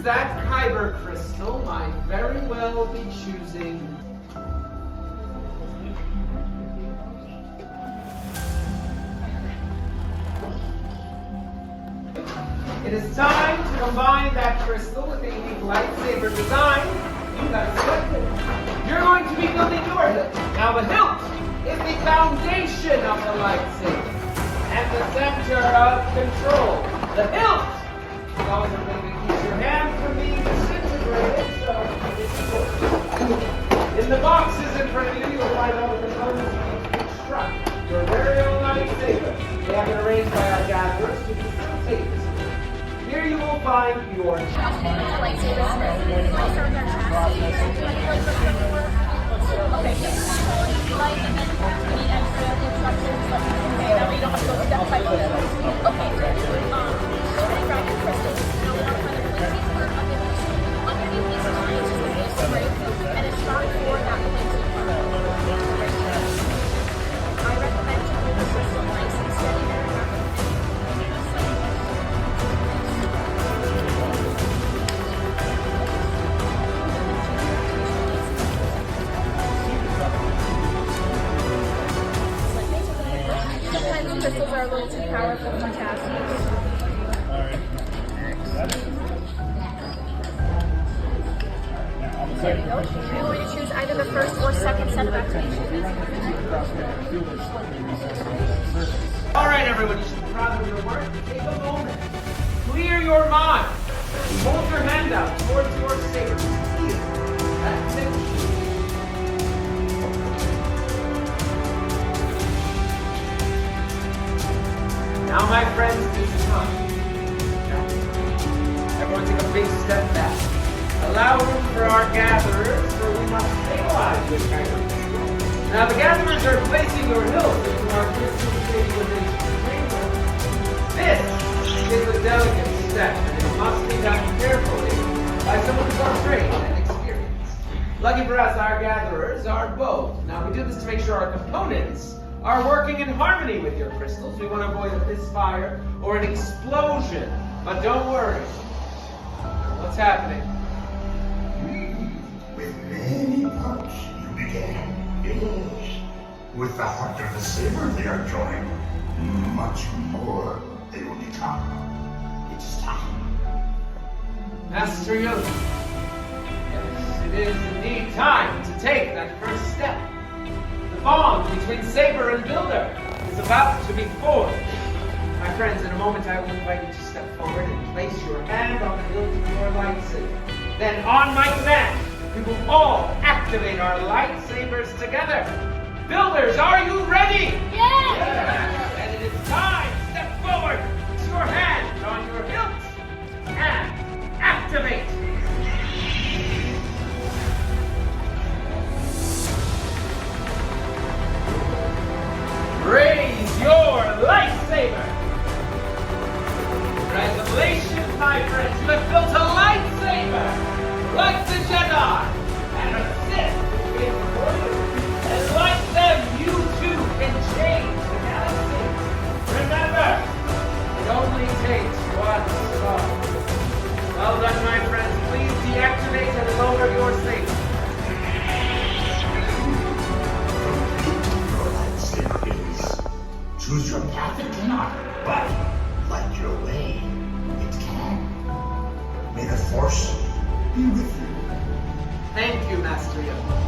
is that kyber crystal might very well be choosing. It is time to combine that crystal with a unique lightsaber design. You got it selected. You're going to be building your hilt. Now the hilt is the foundation of the lightsaber and the center of control. The hilt is also going to keep your hand from being disintegrated, so it's important. In the boxes in front of you, you'll find all the components you need to construct your very own lightsaber. They have been arranged by our gatherers to facilitate this. Here you will find your crystals are a little too powerful for tasks. There you go. You're going to choose either the first or second set of activations. All right, everyone, you should be proud of your work. Take a moment. Clear your mind. Hold your hand out towards your saber. That's it. Now, my friends, it's time. Everyone take a big step back. Allow room for our gatherers, for we must stabilize this kyber crystal. Now, the gatherers are placing your hilt into our crystal stabilization chamber. This is a delicate step, and it must be done carefully by someone who's more trained and experienced. Lucky for us, our gatherers are both. Now, we do this to make sure our components are working in harmony with your crystals. We want to avoid a misfire or an explosion. But don't worry. What's happening? With many parts you began. Yes. With the heart of the saber they are joined. Much more they will become. It's time. Master Yoda. Yes, it is indeed time to take that first step. The bond between Saber and Builder is about to be formed. My friends, in a moment I will invite you to step forward and place your hand on the hilt of your lightsaber. Then, on my command, we will all activate our lightsabers together. Builders, are you ready? Yes! And it is time. Step forward. Place your hand on your hilt and activate. Raise your lightsaber! Congratulations, my friends! You have built a lightsaber! Like the Jedi! And a Sith will be for you. And like them, you too can change the galaxy. Remember, it only takes one star. Well done, my friends. Please deactivate and lower your saber. Choose your path it cannot, but light your way it can. May the Force be with you. Thank you, Master Yoda.